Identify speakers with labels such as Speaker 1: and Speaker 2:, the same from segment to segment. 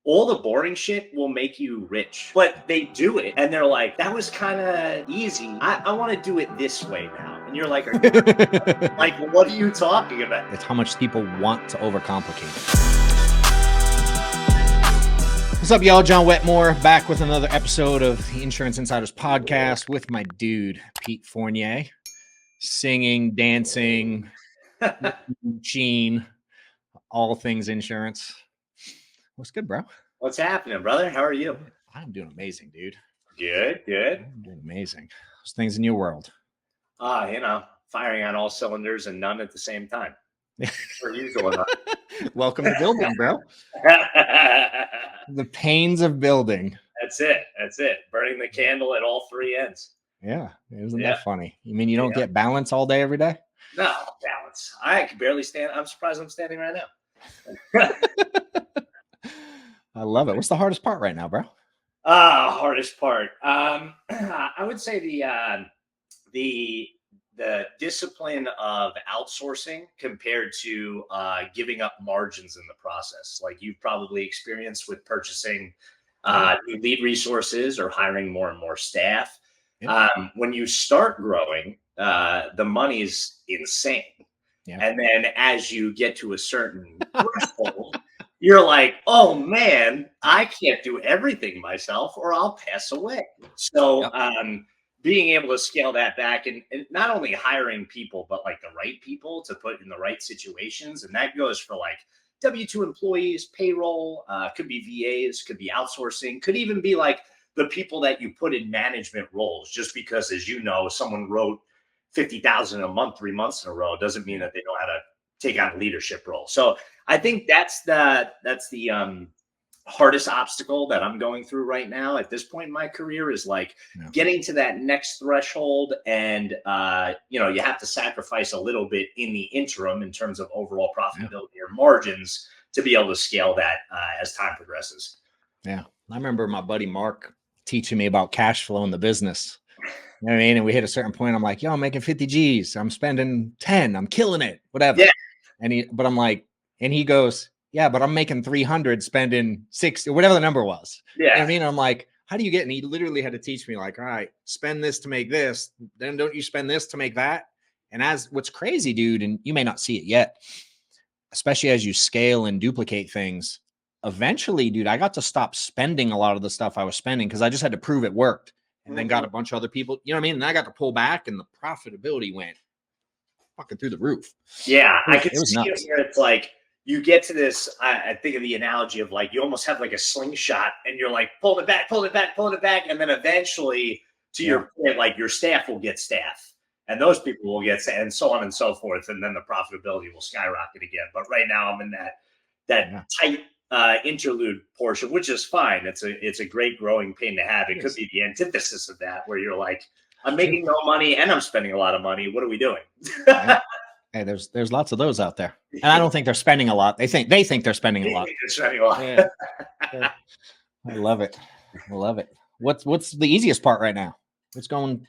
Speaker 1: all the boring shit will make you rich, but they do it and they're like, that was kind of easy. I want to do it this way now. And you're like, like, what are you talking about?
Speaker 2: It's how much people want to overcomplicate it. What's up, y'all? John Wetmore back with another episode of the Insurance Insiders podcast with my dude, Pete Fournier. Singing, dancing, machine, all things insurance. What's good, bro?
Speaker 1: What's happening, brother? How are you?
Speaker 2: I'm doing amazing, dude.
Speaker 1: Good.
Speaker 2: I'm doing amazing. Those things in your world.
Speaker 1: Firing on all cylinders and none at the same time. For usual enough.
Speaker 2: Welcome to building, bro. The pains of building.
Speaker 1: That's it. Burning the candle at all three ends.
Speaker 2: Yeah. Isn't that funny? You mean you don't get balance all day, every day?
Speaker 1: No, balance. I can barely stand. I'm surprised I'm standing right now.
Speaker 2: I love it. What's the hardest part right now, bro?
Speaker 1: Hardest part. I would say the discipline of outsourcing compared to giving up margins in the process. Like you've probably experienced with purchasing new lead resources or hiring more and more staff. Yep. When you start growing, the money's insane. Yeah. And then as you get to a certain threshold, you're like, oh man, I can't do everything myself or I'll pass away. So being able to scale that back and not only hiring people, but like the right people to put in the right situations. And that goes for like W-2 employees, payroll, could be VAs, could be outsourcing, could even be like the people that you put in management roles. Just because, as you know, someone wrote $50,000 a month, 3 months in a row, doesn't mean that they know how to take on a leadership role. So I think that's the hardest obstacle that I'm going through right now at this point in my career is like getting to that next threshold. And, you have to sacrifice a little bit in the interim in terms of overall profitability or margins to be able to scale that as time progresses.
Speaker 2: Yeah. I remember my buddy Mark teaching me about cash flow in the business. You know what I mean? And we hit a certain point. I'm like, yo, I'm making 50 G's. I'm spending 10. I'm killing it. Whatever. Yeah. And he goes, yeah, but I'm making 300 spending 60 or whatever the number was. Yeah. You know what I mean? I'm like, how do you get? And he literally had to teach me like, all right, spend this to make this. Then don't you spend this to make that? And as what's crazy, dude, and you may not see it yet, especially as you scale and duplicate things, eventually, dude, I got to stop spending a lot of the stuff I was spending because I just had to prove it worked. And then got a bunch of other people, you know what I mean? And I got to pull back and the profitability went fucking through the roof.
Speaker 1: Yeah, I could see it where it's like you get to this. I think of the analogy of like you almost have like a slingshot and you're like pulling it back. And then eventually, to your point, like your staff will get staff and those people will get and so on and so forth. And then the profitability will skyrocket again. But right now I'm in that tight interlude portion, which is fine. It's a great growing pain to have. It could be the antithesis of that, where you're like, I'm making no money and I'm spending a lot of money. What are we doing?
Speaker 2: Hey, there's lots of those out there, and I don't think they're spending a lot. They think they're spending a lot. Yeah. I love it. What's the easiest part right now? What's going?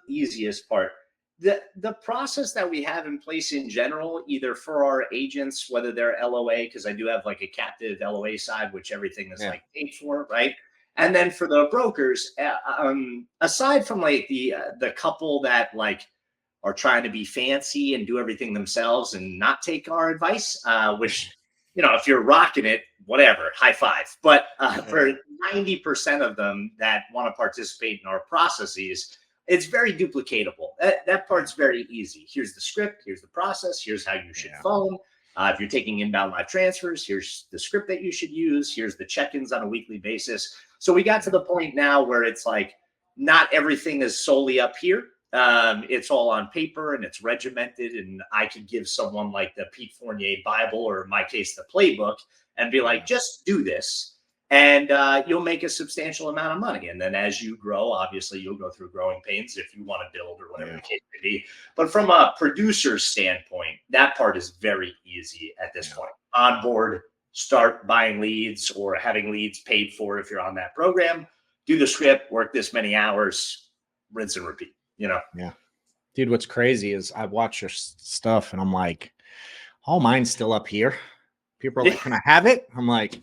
Speaker 1: Easiest part. The process that we have in place in general, either for our agents, whether they're LOA, because I do have like a captive LOA side, which everything is like paid for, right? And then for the brokers, aside from like the couple that like are trying to be fancy and do everything themselves and not take our advice, which, if you're rocking it, whatever, high five. But for 90% of them that want to participate in our processes, it's very duplicatable. That part's very easy. Here's the script. Here's the process. Here's how you should phone. If you're taking inbound live transfers, here's the script that you should use. Here's the check-ins on a weekly basis. So we got to the point now where it's like not everything is solely up here. It's all on paper and it's regimented. And I could give someone like the Pete Fournier Bible, or in my case, the playbook, and be like, just do this. And you'll make a substantial amount of money. And then as you grow, obviously, you'll go through growing pains if you want to build or whatever the case may be. But from a producer's standpoint, that part is very easy at this point. Onboard, start buying leads or having leads paid for if you're on that program. Do the script, work this many hours, rinse and repeat, Yeah.
Speaker 2: Dude, what's crazy is I watch your stuff and I'm like, all mine's still up here. People are like, can I have it? I'm like,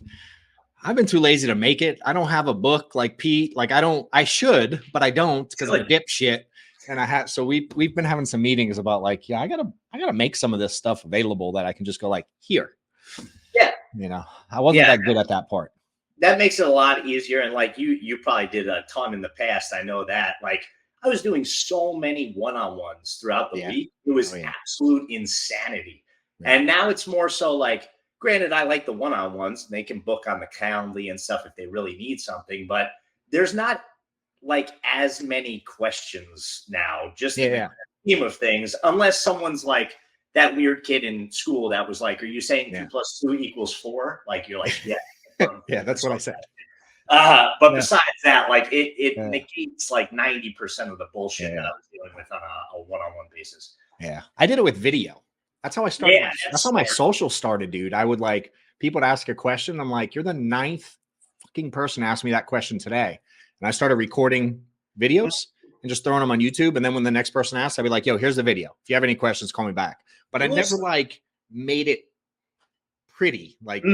Speaker 2: I've been too lazy to make it. I don't have a book like Pete. Like I should, but I don't because I'm a dipshit. And so we've been having some meetings about like, yeah, I gotta make some of this stuff available that I can just go like here.
Speaker 1: Yeah.
Speaker 2: You know, I wasn't that good at that part.
Speaker 1: That makes it a lot easier. And like you probably did a ton in the past. I know that. Like I was doing so many one-on-ones throughout the week. It was absolute insanity. Yeah. And now it's more so like, granted, I like the one-on-ones. They can book on the Calendly and stuff if they really need something, but there's not like as many questions now, just in the scheme of things, unless someone's like that weird kid in school that was like, are you saying 2 + 2 = 4? Like, you're like, yeah.
Speaker 2: Yeah, that's what I said.
Speaker 1: But besides that, like it negates like 90% of the bullshit that I was dealing with on a one-on-one basis.
Speaker 2: Yeah. I did it with video. That's how I started. That's how my social started, dude. I would like, people would ask a question. I'm like, you're the 9th fucking person to ask me that question today. And I started recording videos and just throwing them on YouTube. And then when the next person asks, I'd be like, yo, here's the video. If you have any questions, call me back. But I never like made it pretty. Like,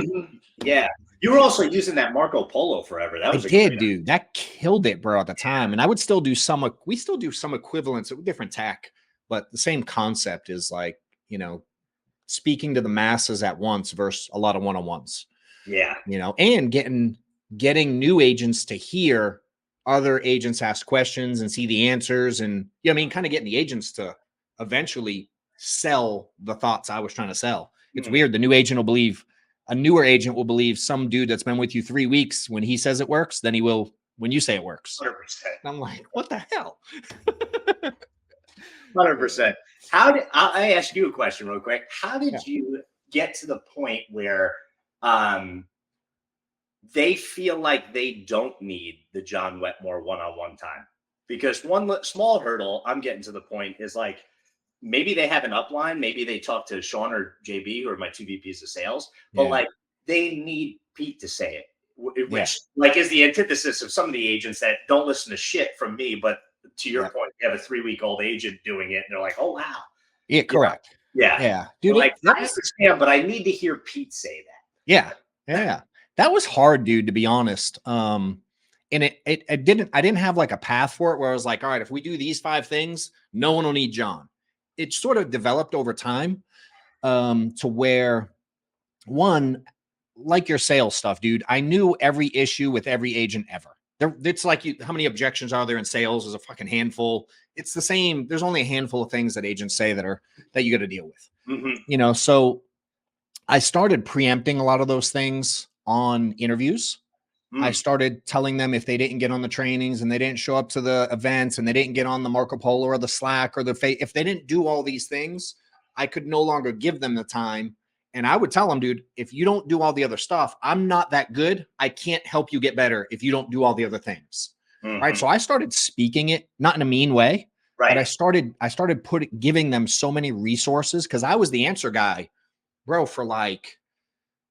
Speaker 1: yeah. You were also using that Marco Polo forever. That was
Speaker 2: dude. That killed it, bro, at the time. And I would still do we still do some equivalents with different tech, but the same concept is like, you know, speaking to the masses at once versus a lot of one-on-ones.
Speaker 1: Yeah.
Speaker 2: You know, and getting new agents to hear other agents ask questions and see the answers. And I mean, kind of getting the agents to eventually sell the thoughts I was trying to sell. It's weird. A newer agent will believe some dude that's been with you 3 weeks when he says it works, then he will when you say it works.
Speaker 1: 100%.
Speaker 2: And I'm like, what the hell?
Speaker 1: 100%. I ask you a question real quick. How did you get to the point where they feel like they don't need the John Wetmore one-on-one time? Because one small hurdle I'm getting to the point is like, maybe they have an upline, maybe they talk to Sean or JB, who are my 2 VPs of sales, but like they need Pete to say it, which like is the antithesis of some of the agents that don't listen to shit from me. But to your point, you have a 3-week-old agent doing it, and they're like, "Oh wow,
Speaker 2: yeah, correct,
Speaker 1: yeah, dude." Like I understand, but I need to hear Pete say
Speaker 2: that. Yeah, that was hard, dude. To be honest, and I didn't have like a path for it where I was like, all right, if we do these 5 things, no one will need John. It sort of developed over time to where, one, like your sales stuff, dude, I knew every issue with every agent ever. It's like how many objections are there in sales? There's a fucking handful. It's the same. There's only a handful of things that agents say that you got to deal with. You know, so I started preempting a lot of those things on interviews. I started telling them if they didn't get on the trainings and they didn't show up to the events and they didn't get on the Marco Polo or the Slack or if they didn't do all these things, I could no longer give them the time. And I would tell them, dude, if you don't do all the other stuff, I'm not that good. I can't help you get better if you don't do all the other things. Right. So I started speaking it, not in a mean way, but I started giving them so many resources because I was the answer guy, bro, for like,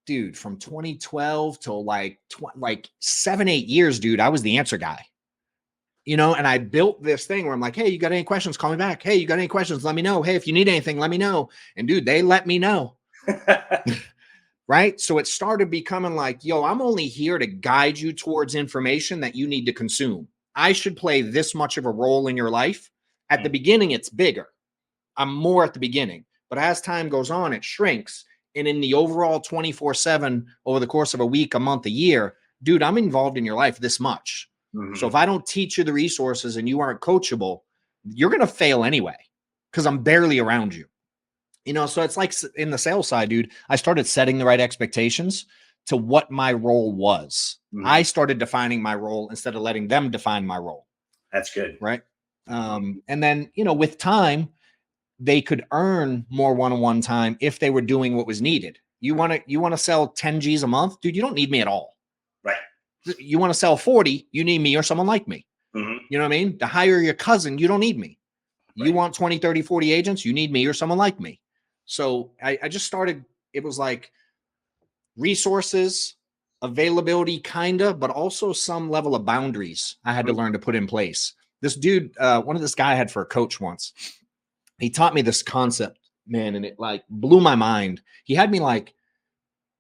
Speaker 2: dude, from 2012 till like 7-8 years, dude, I was the answer guy, you know, and I built this thing where I'm like, hey, you got any questions? Call me back. Hey, you got any questions? Let me know. Hey, if you need anything, let me know. And dude, they let me know. Right. So it started becoming like, yo, I'm only here to guide you towards information that you need to consume. I should play this much of a role in your life. At the beginning, it's bigger. I'm more at the beginning, but as time goes on, it shrinks. And in the overall 24/7 over the course of a week, a month, a year, dude, I'm involved in your life this much. So if I don't teach you the resources and you aren't coachable, you're going to fail anyway because I'm barely around you. You know, so it's like in the sales side, dude, I started setting the right expectations to what my role was. I started defining my role instead of letting them define my role.
Speaker 1: That's good.
Speaker 2: Right. And then, you know, with time, they could earn more one-on-one time if they were doing what was needed. You want to sell 10 G's a month, dude, you don't need me at all.
Speaker 1: Right.
Speaker 2: You want to sell 40, you need me or someone like me. You know what I mean? To hire your cousin, you don't need me. Right. You want 20, 30, 40 agents, you need me or someone like me. So I just started, it was like resources, availability, but also some level of boundaries I had to learn to put in place. This dude, this guy I had for a coach once, he taught me this concept, man, and it like blew my mind. He had me like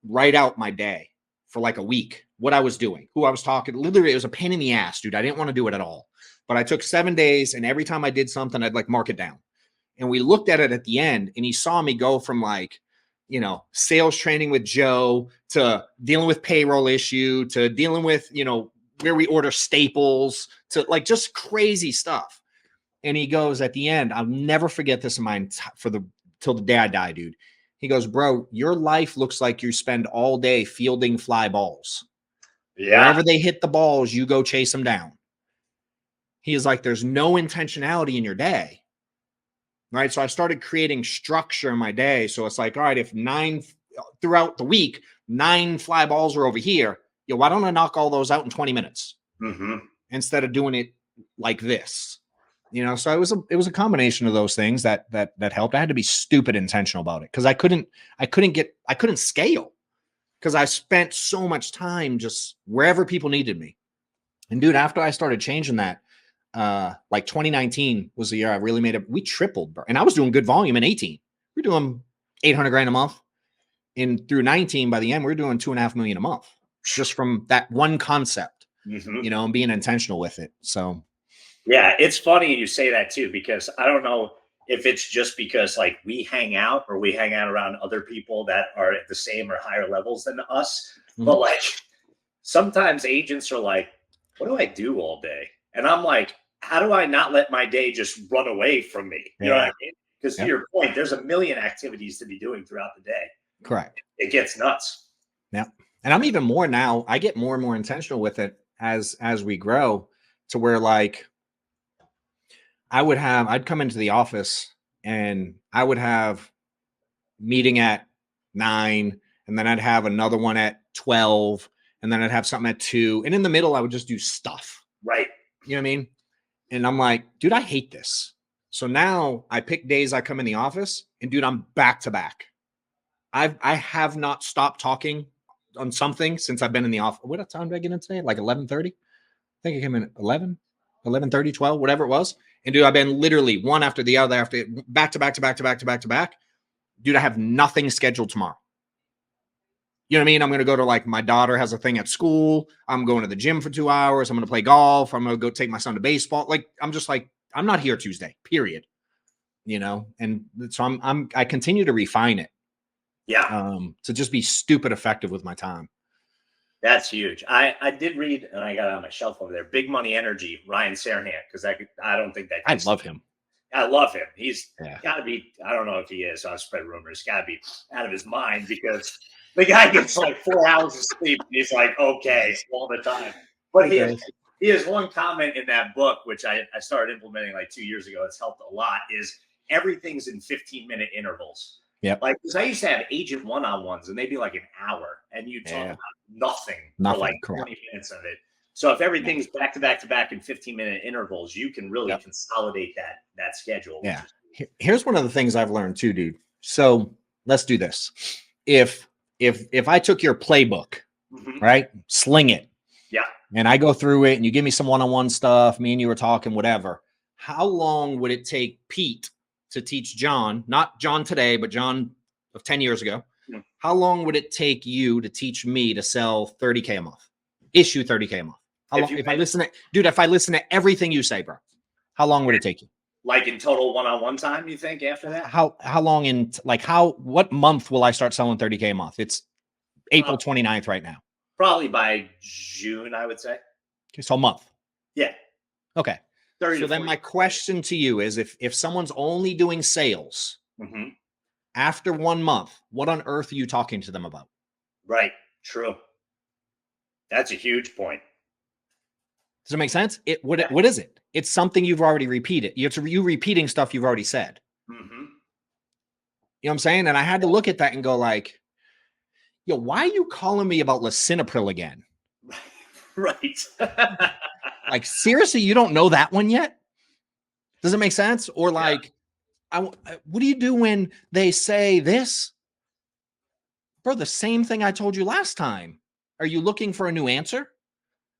Speaker 2: write out my day for like a week what I was doing, who I was talking. Literally, it was a pain in the ass, dude. I didn't want to do it at all. But I took 7 days, and every time I did something, I'd like mark it down. And we looked at it at the end, and he saw me go from like, you know, sales training with Joe to dealing with payroll issue to dealing with, you know, where we order staples to like just crazy stuff. And he goes at the end, I'll never forget this in my till the day I die, dude. He goes, bro, your life looks like you spend all day fielding fly balls. Yeah. Wherever they hit the balls, you go chase them down. He is like, there's no intentionality in your day. Right. So I started creating structure in my day. So it's like, all right, if 9 throughout the week, 9 fly balls are over here, yo, why don't I knock all those out in 20 minutes instead of doing it like this? You know, so it was a combination of those things that helped. I had to be stupid intentional about it because I couldn't scale because I spent so much time just wherever people needed me. And dude, after I started changing that, like 2019 was the year I really made it. We tripled, bro. And I was doing good volume in 18. We're doing 800 grand a month. And through 19, by the end, we're doing 2.5 million a month just from that one concept, you know, and being intentional with it. So.
Speaker 1: Yeah, it's funny you say that too, because I don't know if it's just because like we hang out around other people that are at the same or higher levels than us. But like sometimes agents are like, what do I do all day? And I'm like, how do I not let my day just run away from me? You know what I mean? Because to your point, there's a million activities to be doing throughout the day.
Speaker 2: Correct.
Speaker 1: It gets nuts.
Speaker 2: Yeah. And I'm even more now, I get more and more intentional with it as we grow to where like, I'd come into the office and I would have meeting at 9 and then I'd have another one at 12 and then I'd have something at 2. And in the middle, I would just do stuff.
Speaker 1: Right.
Speaker 2: You know what I mean? And I'm like, dude, I hate this. So now I pick days I come in the office and dude, I'm back to back. I have not stopped talking on something since I've been in the office. What time did I get in today? Like 11:30? I think I came in at 11:30, 12, whatever it was. And dude, I've been literally one after the other, after back to back to back to back to back to back. Dude, I have nothing scheduled tomorrow. You know what I mean? I'm going to go to like my daughter has a thing at school. I'm going to the gym for 2 hours. I'm going to play golf. I'm going to go take my son to baseball. Like, I'm just like, I'm not here Tuesday, period. You know? And so I continue to refine it.
Speaker 1: Yeah.
Speaker 2: To just be stupid effective with my time.
Speaker 1: That's huge. I did read, and I got it on my shelf over there, Big Money Energy, Ryan Serhant, because I don't think that.
Speaker 2: I love him.
Speaker 1: I love him. He's got to be, I don't know if he is, I'll spread rumors, got to be out of his mind because the guy gets like 4 hours of sleep. And he's like, okay, all the time. But he has one comment in that book, which I started implementing like 2 years ago. It's helped a lot, is everything's in 15-minute intervals.
Speaker 2: Yeah.
Speaker 1: Like, because I used to have agent one-on-ones and they'd be like an hour and you talk about nothing for like 20 minutes of it. So if everything's back to back to back in 15-minute intervals, you can really consolidate that schedule.
Speaker 2: Yeah. Here's one of the things I've learned too, dude. So let's do this. If I took your playbook, right, sling it.
Speaker 1: Yeah.
Speaker 2: And I go through it and you give me some one-on-one stuff, me and you were talking, whatever. How long would it take Pete to teach John, not John today, but John of 10 years ago? How long would it take you to teach me to sell 30K a month? Issue 30K a month. How long, if I listen to everything you say, bro, how long would it take you?
Speaker 1: Like in total one-on-one time, you think after that?
Speaker 2: How long in like what month will I start selling 30K a month? It's April 29th right now.
Speaker 1: Probably by June, I would say.
Speaker 2: Okay, so a month.
Speaker 1: Yeah.
Speaker 2: Okay. So then my question to you is if someone's only doing sales after 1 month, what on earth are you talking to them about?
Speaker 1: Right. True. That's a huge point.
Speaker 2: Does it make sense? What is it? It's something you've already repeated. You repeating stuff you've already said. You know what I'm saying? And I had to look at that and go like, yo, why are you calling me about lisinopril again?
Speaker 1: Right.
Speaker 2: Like, seriously, you don't know that one yet? Does it make sense? Or like, what do you do when they say this? Bro, the same thing I told you last time. Are you looking for a new answer?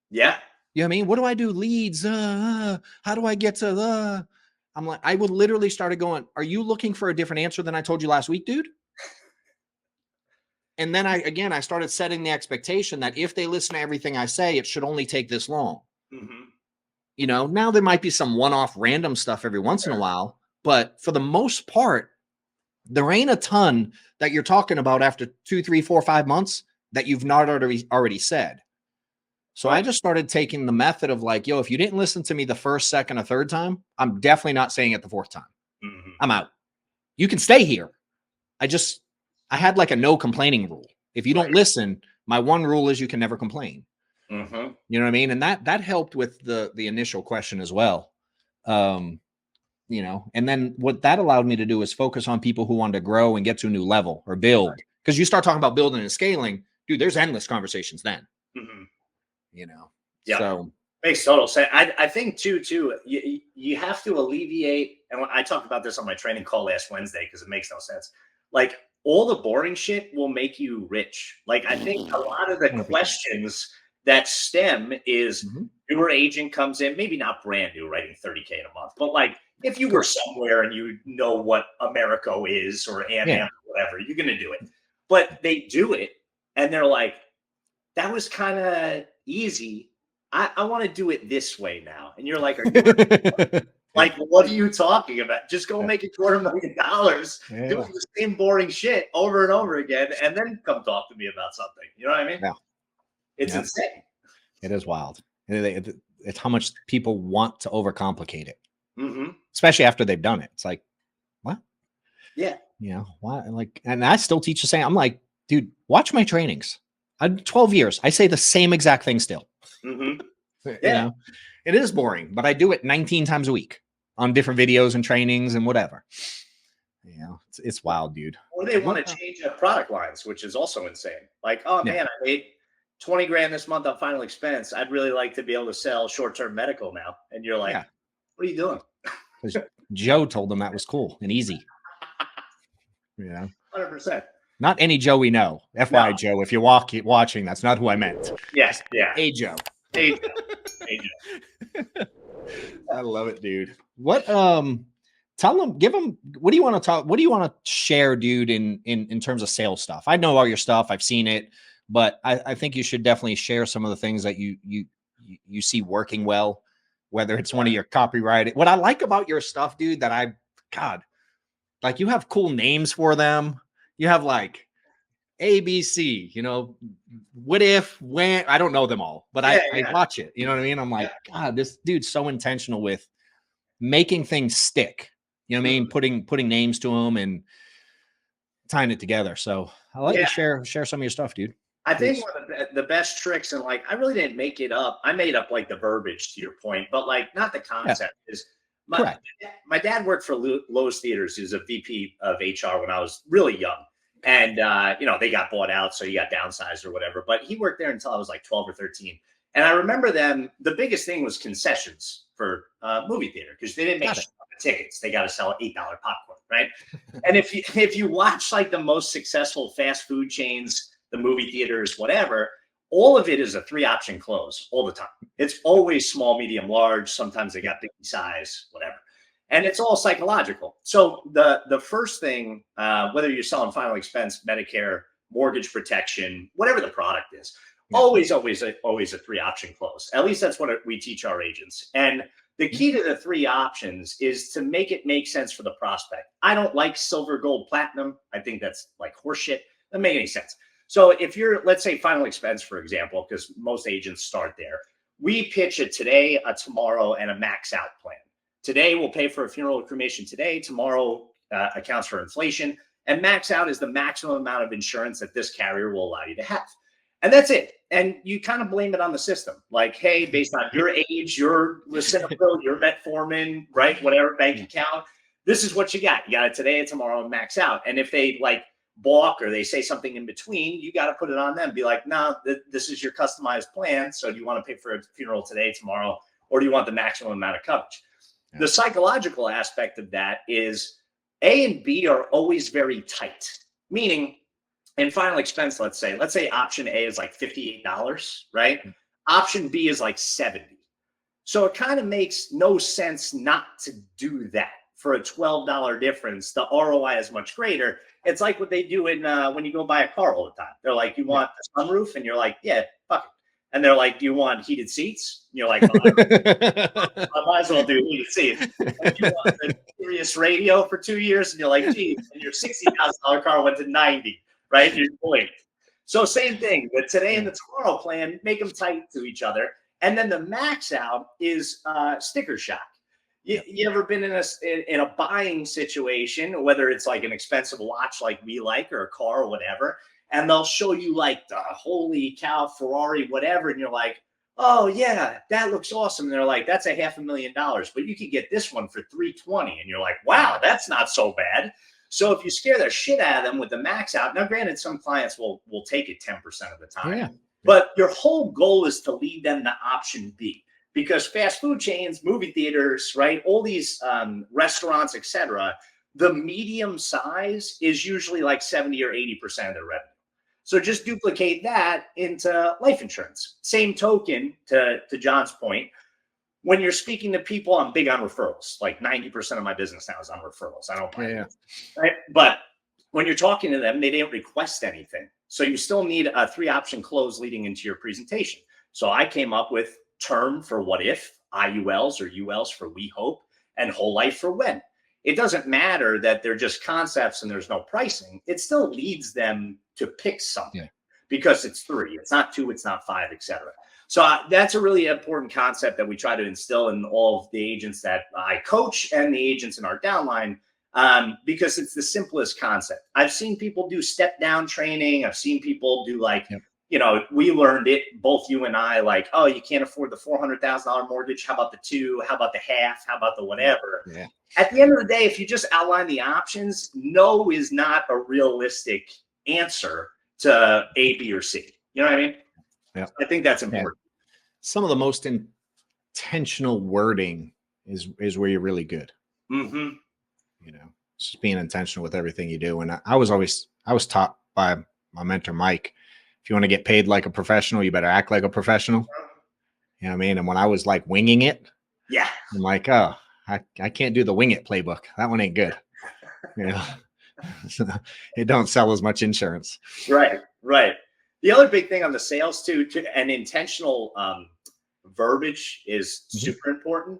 Speaker 1: Yeah.
Speaker 2: You know what I mean? What do I do? Leads. How do I get to the? I'm like, I would literally started going, are you looking for a different answer than I told you last week, dude? And then I started setting the expectation that if they listen to everything I say, it should only take this long.
Speaker 1: Mm-hmm.
Speaker 2: You know, now there might be some one-off random stuff every once in a while, but for the most part, there ain't a ton that you're talking about after 2, 3, 4, 5 months that you've not already said. So I just started taking the method of like, yo, if you didn't listen to me the first, second, or third time, I'm definitely not saying it the fourth time.
Speaker 1: Mm-hmm.
Speaker 2: I'm out. You can stay here. I had like a no complaining rule. If you don't listen, my one rule is you can never complain.
Speaker 1: Mm-hmm.
Speaker 2: You know what I mean? And that helped with the initial question as well. You know, and then what that allowed me to do is focus on people who wanted to grow and get to a new level or build. Because you start talking about building and scaling, dude, there's endless conversations then.
Speaker 1: Mm-hmm.
Speaker 2: You know,
Speaker 1: so makes total sense. I think too, you have to alleviate, and I talked about this on my training call last Wednesday because it makes no sense. Like all the boring shit will make you rich. Like I think a lot of the
Speaker 2: 100%.
Speaker 1: questions that stem is newer agent comes in, maybe not brand new, writing $30K in a month, but like if you were somewhere and you know what Americo is or AM, whatever, you're gonna do it. But they do it and they're like, that was kind of easy. I want to do it this way now. And you're like, are you like, what are you talking about? Just go make $250,000 doing the same boring shit over and over again, and then come talk to me about something. You know what I mean?
Speaker 2: Yeah.
Speaker 1: It's insane.
Speaker 2: It is wild. It's how much people want to overcomplicate it,
Speaker 1: mm-hmm.
Speaker 2: especially after they've done it. It's like, what?
Speaker 1: Yeah.
Speaker 2: You know, why? Like, and I still teach the same. I'm like, dude, watch my trainings. I'm 12 years. I say the same exact thing still.
Speaker 1: Mm-hmm.
Speaker 2: Yeah. You know, it is boring, but I do it 19 times a week on different videos and trainings and whatever. You know, it's wild, dude.
Speaker 1: Or they want to change up product lines, which is also insane. Like, oh man, I made $20,000 this month on final expense. I'd really like to be able to sell short-term medical now. And you're like, what are you doing?
Speaker 2: Because Joe told them that was cool and easy. You know,
Speaker 1: 100%.
Speaker 2: Not any Joe we know. FYI, Joe, if you're watching, that's not who I meant.
Speaker 1: Yes, yeah.
Speaker 2: Hey, Joe.
Speaker 1: Hey, Joe.
Speaker 2: I love it, dude. What? Tell them, give them. What do you want to talk? What do you want to share, dude? In terms of sales stuff, I know all your stuff. I've seen it, but I think you should definitely share some of the things that you see working well. Whether it's one of your copyrighted. What I like about your stuff, dude, that like you have cool names for them. You have like ABC, you know, what if, when, I don't know them all, but I watch it. You know what I mean? I'm like, God, this dude's so intentional with making things stick. You know what I mean? Putting names to them and tying it together. So I'll let you share some of your stuff, dude.
Speaker 1: I think one of the best tricks, and like, I really didn't make it up. I made up like the verbiage to your point, but like not the concept is my dad worked for Lowe's Theaters. He was a VP of HR when I was really young. And, you know, they got bought out, so he got downsized or whatever. But he worked there until I was like 12 or 13. And I remember the biggest thing was concessions for movie theater because they didn't make tickets. They got to sell $8 popcorn, right? And if you watch like the most successful fast food chains, the movie theaters, whatever, all of it is a 3-option close all the time. It's always small, medium, large. Sometimes they got big size, whatever. And it's all psychological. So the first thing, whether you're selling final expense, Medicare, mortgage protection, whatever the product is, always a 3-option close. At least that's what we teach our agents. And the key to the 3 options is to make it make sense for the prospect. I don't like silver, gold, platinum. I think that's like horseshit. Doesn't make any sense. So if you're, let's say, final expense, for example, because most agents start there, we pitch a today, a tomorrow, and a max out plan. Today we'll pay for a funeral or cremation today. Tomorrow accounts for inflation. And max out is the maximum amount of insurance that this carrier will allow you to have. And that's it. And you kind of blame it on the system. Like, hey, based on your age, your reciprocal, your metformin, right, whatever bank account, this is what you got. You got it today, tomorrow, and max out. And if they like balk or they say something in between, you got to put it on them. Be like, no, this is your customized plan. So do you want to pay for a funeral today, tomorrow, or do you want the maximum amount of coverage? The psychological aspect of that is A and B are always very tight, meaning in final expense, let's say option A is like $58, right? Option B is like $70. So it kind of makes no sense not to do that for a $12 difference, the ROI is much greater. It's like what they do in when you go buy a car all the time. They're like, you want a sunroof? And you're like, yeah, fuck it. And they're like, do you want heated seats? And you're like, oh, I might as well do heated seats. And you want the Sirius radio for 2 years? And you're like, geez, and your $60,000 car went to 90, right? You're blinked. So same thing, the today and the tomorrow plan, make them tight to each other. And then the max out is sticker shock. You ever been in a buying situation, whether it's like an expensive watch like we like or a car or whatever, and they'll show you like the holy cow Ferrari, whatever. And you're like, oh yeah, that looks awesome. And they're like, that's a $500,000, but you could get this one for 320. And you're like, wow, that's not so bad. So if you scare the shit out of them with the max out, now granted, some clients will take it 10% of the time, but your whole goal is to lead them to option B, because fast food chains, movie theaters, right, all these restaurants, etc., the medium size is usually like 70 or 80% of their revenue. So just duplicate that into life insurance. Same token, to John's point, when you're speaking to people, I'm big on referrals. Like 90% of my business now is on referrals. I don't plan right? But when you're talking to them, they didn't request anything. So you still need a 3-option close leading into your presentation. So I came up with term for what if, IULs or ULs for we hope, and whole life for when. It doesn't matter that they're just concepts and there's no pricing. It still leads them to pick something because it's 3, it's not 2, it's not 5, etc. So that's a really important concept that we try to instill in all of the agents that I coach and the agents in our downline, because it's the simplest concept. I've seen people do step down training. I've seen people do like, we learned it, both you and I, like, oh, you can't afford the $400,000 mortgage. How about the 2? How about the half? How about the whatever? Yeah. At the end of the day, if you just outline the options, no is not a realistic answer to A, B, or C. You know what I mean? Yeah. I think that's important.
Speaker 2: Some of the most intentional wording is where you're really good.
Speaker 1: Mm-hmm.
Speaker 2: Just being intentional with everything you do. And I was taught by my mentor, Mike, if you want to get paid like a professional, you better act like a professional. You know what I mean? And when I was like winging it, I'm like, oh, I can't do the wing it playbook. That one ain't good. It don't sell as much insurance.
Speaker 1: Right. The other big thing on the sales too, and intentional verbiage is super important.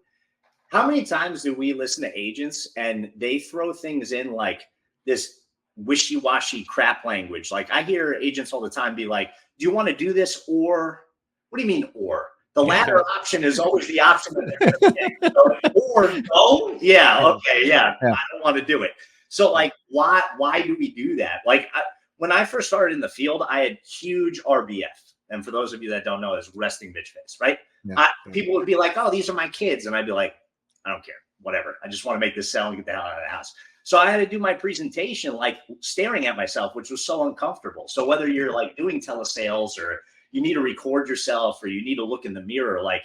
Speaker 1: How many times do we listen to agents and they throw things in like this wishy-washy crap language? Like I hear agents all the time be like, do you want to do this or? What do you mean or? The latter option is always the option that they're or no? Yeah, okay, yeah. I don't want to do it. So like, why do we do that? Like when I first started in the field, I had huge RBF. And for those of you that don't know, it's resting bitch face, right? People would be like, oh, these are my kids. And I'd be like, I don't care, whatever. I just want to make this sell and get the hell out of the house. So I had to do my presentation like staring at myself, which was so uncomfortable. So whether you're like doing telesales or you need to record yourself or you need to look in the mirror, like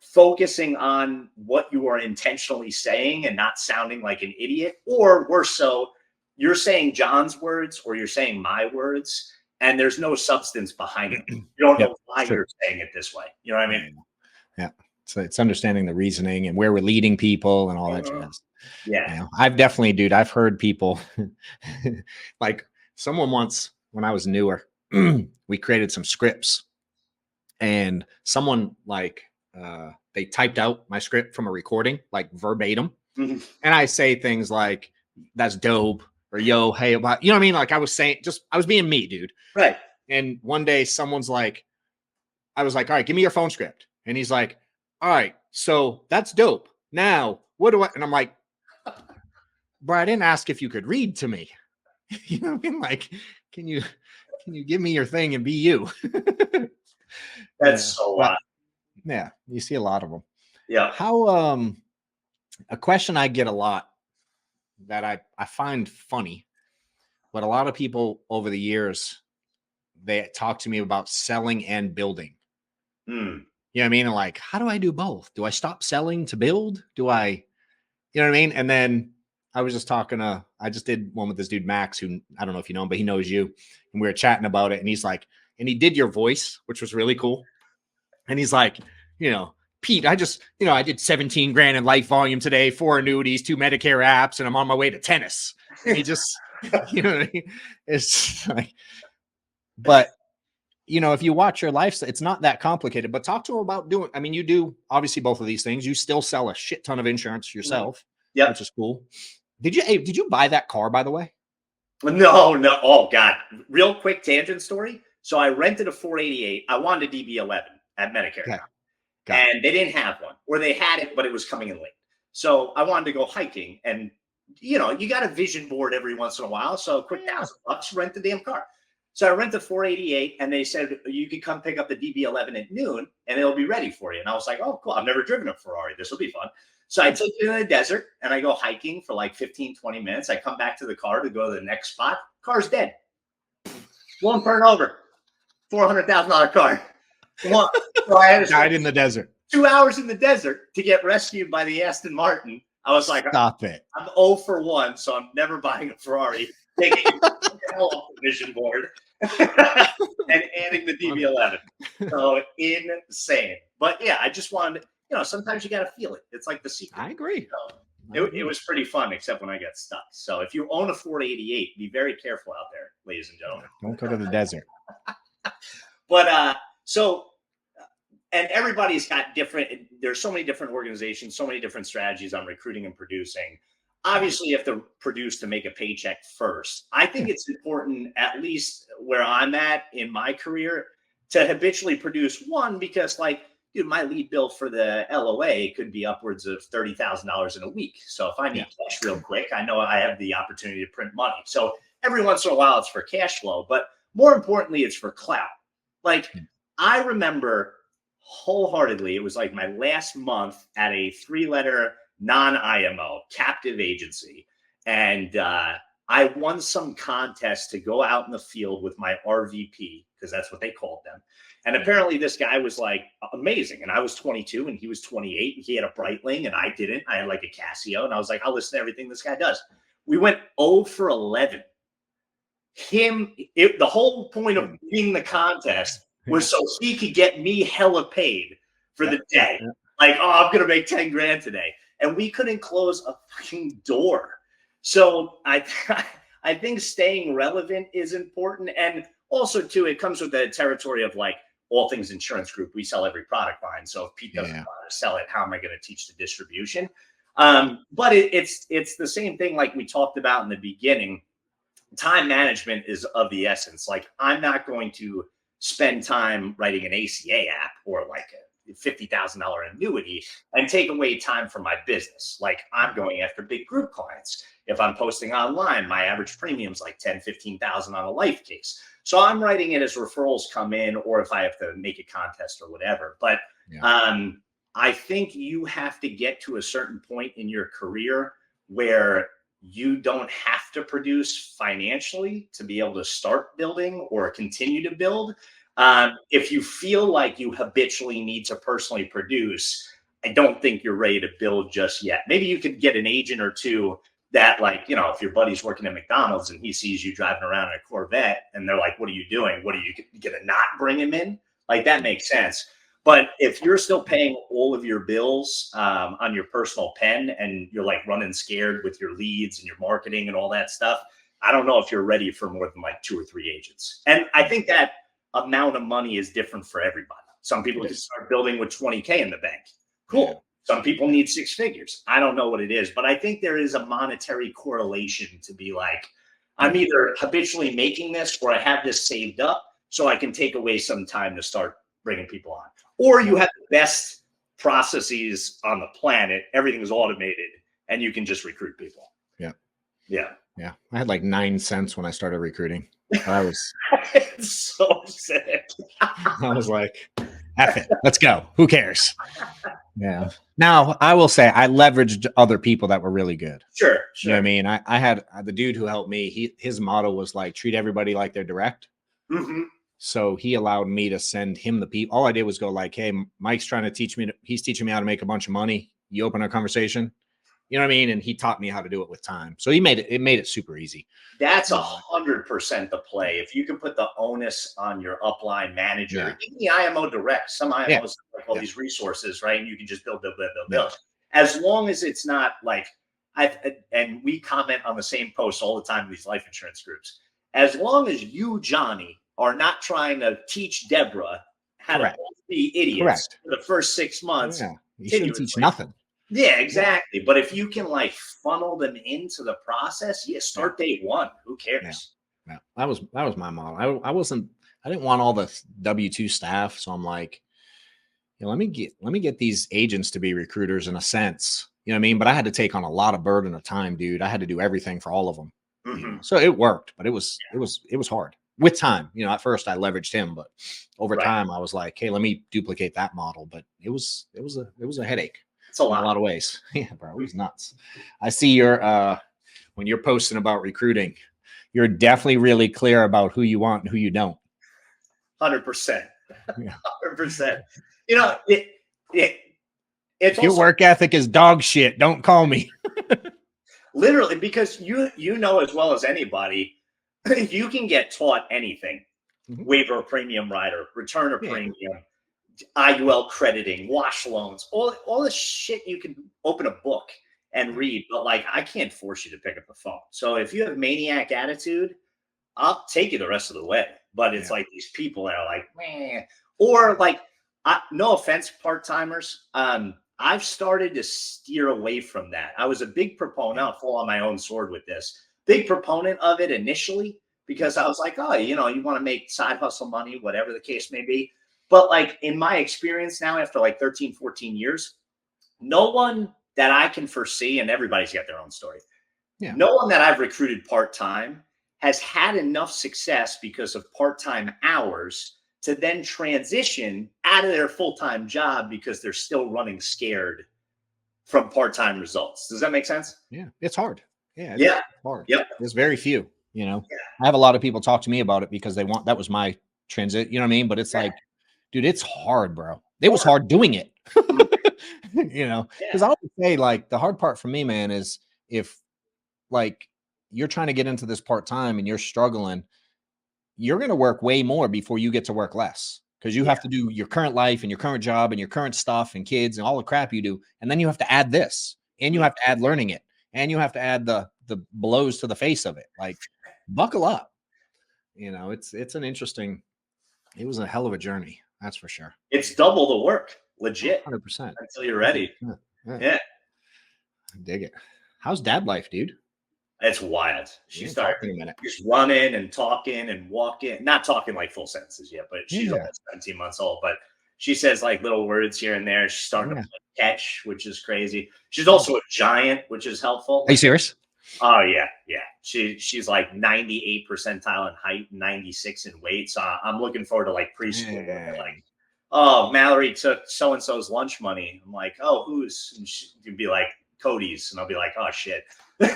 Speaker 1: focusing on what you are intentionally saying and not sounding like an idiot, or worse so, you're saying John's words or you're saying my words and there's no substance behind it. You don't know why you're saying it this way. You know what I mean?
Speaker 2: Yeah. So it's understanding the reasoning and where we're leading people and all that jazz.
Speaker 1: Yeah.
Speaker 2: I've definitely, I've heard people like someone once when I was newer, we created some scripts and someone like, they typed out my script from a recording, like verbatim. And I say things like, that's dope or yo, hey, about, you know what I mean? Like I was saying, I was being me, dude.
Speaker 1: Right.
Speaker 2: And one day someone's like, I was like, all right, give me your phone script. And he's like, all right, so that's dope. Now, what do I, and I'm like, bro, I didn't ask if you could read to me. You know what I mean? Like, can you give me your thing and be you?
Speaker 1: That's so wild.
Speaker 2: Yeah, you see a lot of them.
Speaker 1: Yeah.
Speaker 2: How, a question I get a lot that I find funny, but a lot of people over the years, they talk to me about selling and building. You know what I mean? And like, how do I do both? Do I stop selling to build? Do I, you know what I mean? And then I was just I just did one with this dude, Max, who I don't know if you know him, but he knows you. And we were chatting about it. And he's like, and he did your voice, which was really cool. And he's like, Pete, I just, I did 17 grand in life volume today, 4 annuities, 2 Medicare apps, and I'm on my way to tennis. And he just, it's like, but if you watch your life, it's not that complicated, but talk to him about doing, you do obviously both of these things. You still sell a shit ton of insurance yourself, which is cool. Did you buy that car, by the way?
Speaker 1: No. Oh God. Real quick tangent story. So I rented a 488. I wanted a DB11 at Medicare.
Speaker 2: Okay.
Speaker 1: And they didn't have one, or they had it, but it was coming in late. So I wanted to go hiking, and you got a vision board every once in a while. So a quick $1,000, rent the damn car. So I rented 488, and they said you could come pick up the DB11 at noon, and it'll be ready for you. And I was like, oh, cool. I've never driven a Ferrari. This will be fun. So I take it in the desert, and I go hiking for like 15, 20 minutes. I come back to the car to go to the next spot. Car's dead. Won't turn over. $400,000 car. So I had
Speaker 2: died in the desert.
Speaker 1: 2 hours in the desert to get rescued by the Aston Martin. I was like,
Speaker 2: stop it.
Speaker 1: I'm 0 for 1, so I'm never buying a Ferrari. Taking the hell off the vision board and adding the DB11. So insane. But yeah, I just wanted, sometimes you got to feel it. It's like the secret.
Speaker 2: I agree.
Speaker 1: It was pretty fun, except when I got stuck. So if you own a 488, be very careful out there, ladies and gentlemen.
Speaker 2: Don't go to the desert.
Speaker 1: But and everybody's got different, there's so many different organizations, so many different strategies on recruiting and producing. Obviously, you have to produce to make a paycheck first. I think it's important, at least where I'm at in my career, to habitually produce, one, because my lead bill for the LOA could be upwards of $30,000 in a week. So if I need cash real quick, I know I have the opportunity to print money. So every once in a while, it's for cash flow, but more importantly, it's for clout. I remember wholeheartedly, it was like my last month at a 3-letter non-IMO captive agency. And I won some contest to go out in the field with my RVP, because that's what they called them. And apparently this guy was amazing. And I was 22 and he was 28 and he had a Breitling and I didn't. I had a Casio, and I was like, I'll listen to everything this guy does. We went 0 for 11. The whole point of winning the contest was so he could get me hella paid for the day. I'm going to make 10 grand today. And we couldn't close a fucking door. So I think staying relevant is important. And also, too, it comes with the territory of all things insurance group. We sell every product line. So if Pete doesn't want to sell it, how am I going to teach the distribution? But it's the same thing we talked about in the beginning. Time management is of the essence. I'm not going to spend time writing an ACA app or a $50,000 annuity and take away time from my business. I'm going after big group clients. If I'm posting online, my average premium's $10,000, $15,000 on a life case. So I'm writing it as referrals come in, or if I have to make a contest or whatever. But I think you have to get to a certain point in your career where you don't have to produce financially to be able to start building or continue to build. If you feel like you habitually need to personally produce, I don't think you're ready to build just yet. Maybe you could get an agent or two that if your buddy's working at McDonald's and he sees you driving around in a Corvette and they're like, what are you doing? What are you going to not bring him in? That makes sense. But if you're still paying all of your bills on your personal pen and you're running scared with your leads and your marketing and all that stuff, I don't know if you're ready for more than 2 or 3 agents. And I think that amount of money is different for everybody. Some people can start building with 20K in the bank. Cool. Some people need 6 figures. I don't know what it is, but I think there is a monetary correlation to be I'm either habitually making this or I have this saved up so I can take away some time to start bringing people on. Or you have the best processes on the planet. Everything is automated and you can just recruit people. Yeah.
Speaker 2: I had 9 cents when I started recruiting. I was
Speaker 1: it's so sick.
Speaker 2: I was like, F it. Let's go. Who cares? Yeah. Now, I will say I leveraged other people that were really good.
Speaker 1: Sure.
Speaker 2: You know what I mean? I had the dude who helped me. His motto was treat everybody like they're direct.
Speaker 1: Mm-hmm.
Speaker 2: So he allowed me to send him the people. All I did was go hey, Mike's trying to teach me. He's teaching me how to make a bunch of money. You open a conversation. You know what I mean? And he taught me how to do it with time. So it made it super easy.
Speaker 1: That's 100% the play. If you can put the onus on your upline manager, even the IMO direct, some IMOs like all these resources, right? And you can just build. As long as it's not like, and we comment on the same post all the time in these life insurance groups. As long as you, Johnny, are not trying to teach Deborah how to be idiots for the first 6 months.
Speaker 2: Yeah. You shouldn't teach nothing.
Speaker 1: Yeah, exactly. But if you can like funnel them into the process, start day one. Who cares?
Speaker 2: Yeah. That was my model. I didn't want all the W-2 staff. So I'm like, let me get these agents to be recruiters in a sense. You know what I mean? But I had to take on a lot of burden of time, dude. I had to do everything for all of them. So it worked, but it was hard with time. At first I leveraged him, but over time I was like, hey, let me duplicate that model. But it was a headache.
Speaker 1: It's a lot.
Speaker 2: In a lot of ways. Yeah, bro, it was nuts. I see your when you're posting about recruiting, you're definitely really clear about who you want and who you don't.
Speaker 1: 100%. 100%.
Speaker 2: If your work ethic is dog shit, don't call me.
Speaker 1: Literally, because you know as well as anybody, you can get taught anything. Waiver of premium rider, return of premium, IUL crediting, wash loans, all this shit. You can open a book and read, but like, I can't force you to pick up the phone. So if you have maniac attitude, I'll take you the rest of the way. But it's like these people that are like, man, or like, no offense, part-timers. I've started to steer away from that. I was a big proponent. I'll fall on my own sword with this. Big proponent of it initially, because I was like, oh, you want to make side hustle money, whatever the case may be. But like in my experience now, after like 13, 14 years, no one that I can foresee, and everybody's got their own story. Yeah. No one that I've recruited part-time has had enough success because of part-time hours to then transition out of their full-time job because they're still running scared from part-time results. Does that make sense?
Speaker 2: Yeah, it's hard. Yeah,
Speaker 1: it's
Speaker 2: hard.
Speaker 1: Yep.
Speaker 2: There's very few, I have a lot of people talk to me about it because that was my transit, you know what I mean? But it's like, dude, it's hard, bro. It was hard doing it, because I always say like the hard part for me, man, is if like you're trying to get into this part-time and you're struggling, you're going to work way more before you get to work less, because you have to do your current life and your current job and your current stuff and kids and all the crap you do. And then you have to add this, and you have to add learning it, and you have to add the blows to the face of it. Like, buckle up. It's an interesting, it was a hell of a journey. That's for sure.
Speaker 1: It's double the work. Legit.
Speaker 2: 100%.
Speaker 1: Until you're ready. Yeah.
Speaker 2: I dig it. How's dad life, dude?
Speaker 1: It's wild. She started just running and talking and walking, not talking like full sentences yet, but she's only 17 months old. But she says like little words here and there. She's starting to catch, which is crazy. She's also a giant, which is helpful.
Speaker 2: Are you serious?
Speaker 1: Oh yeah. She's like 98 percentile in height, 96 in weight. So I'm looking forward to like preschool. Like, oh, Mallory took so and so's lunch money. I'm like, oh, who's? And she'd be like, Cody's, and I'll be like, oh shit. But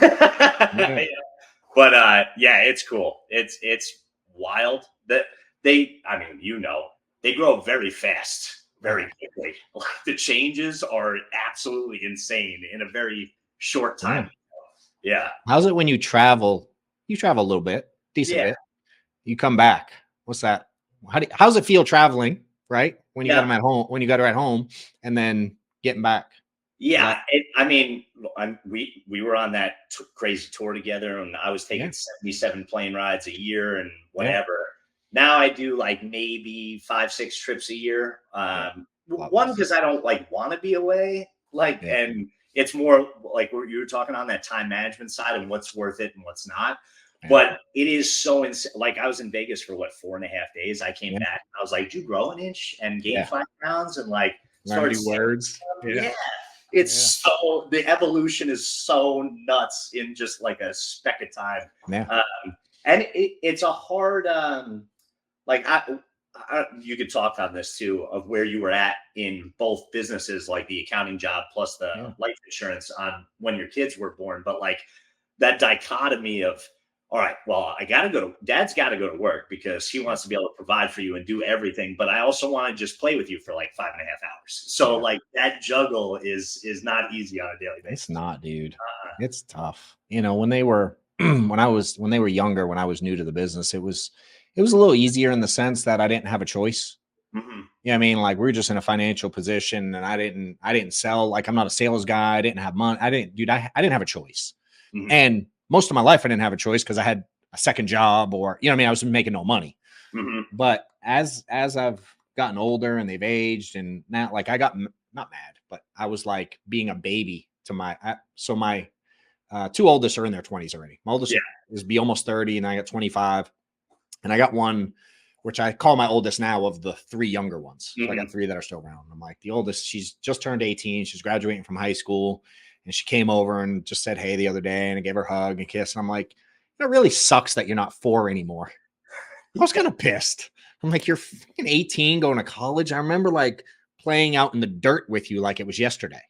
Speaker 1: it's cool. It's wild that they grow very fast, very quickly. The changes are absolutely insane in a very short time. Yeah.
Speaker 2: How's it when you travel? You travel a little bit, decent bit. You come back. What's that? How's it feel traveling? Right when you got them at home, her at home, and then getting back.
Speaker 1: Yeah, we were on that crazy tour together, and I was taking 77 plane rides a year and whatever. Now I do like maybe 5-6 trips a year. One, because I don't like want to be away, and it's more like what you were talking on that time management side and what's worth it and what's not. But it is so insane. Like I was in Vegas for 4.5 days. I came back. I was like, "Did you grow an inch and gain 5 pounds?" And like
Speaker 2: started words.
Speaker 1: It's so, the evolution is so nuts in just like a speck of time. And it's a hard, you could talk on this too, of where you were at in both businesses, like the accounting job plus the life insurance on when your kids were born. But like that dichotomy of, all right, well, dad's got to go to work because he wants to be able to provide for you and do everything. But I also want to just play with you for like 5.5 hours. So like that juggle is not easy on a daily basis.
Speaker 2: It's not, dude. It's tough. When they were, when they were younger, when I was new to the business, it was a little easier in the sense that I didn't have a choice.
Speaker 1: Mm-hmm.
Speaker 2: You know what I mean? Like we were just in a financial position and I didn't sell. Like I'm not a sales guy. I didn't have money. I didn't have a choice.
Speaker 1: Mm-hmm.
Speaker 2: And most of my life I didn't have a choice because I had a second job or, you know what I mean? I was making no money.
Speaker 1: Mm-hmm.
Speaker 2: But as I've gotten older and they've aged and now like I got not mad, but I was like being a baby to my two oldest are in their 20s already. My oldest is be almost 30 and I got 25. And I got one, which I call my oldest now of the three younger ones. So I got three that are still around. I'm like, the oldest, she's just turned 18. She's graduating from high school. And she came over and just said, hey, the other day. And I gave her a hug and kiss. And I'm like, it really sucks that you're not 4 anymore. I was kind of pissed. I'm like, you're fucking 18 going to college. I remember like playing out in the dirt with you like it was yesterday.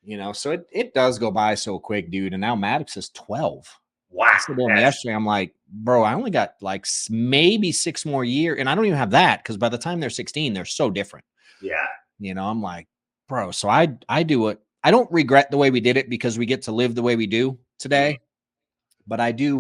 Speaker 2: You know, so it does go by so quick, dude. And now Maddox is 12.
Speaker 1: Wow.
Speaker 2: Yesterday, I'm like, bro, I only got like maybe 6 more years. And I don't even have that because by the time they're 16, they're so different.
Speaker 1: Yeah.
Speaker 2: You know, I'm like, bro, so I do it. I don't regret the way we did it because we get to live the way we do today. But I do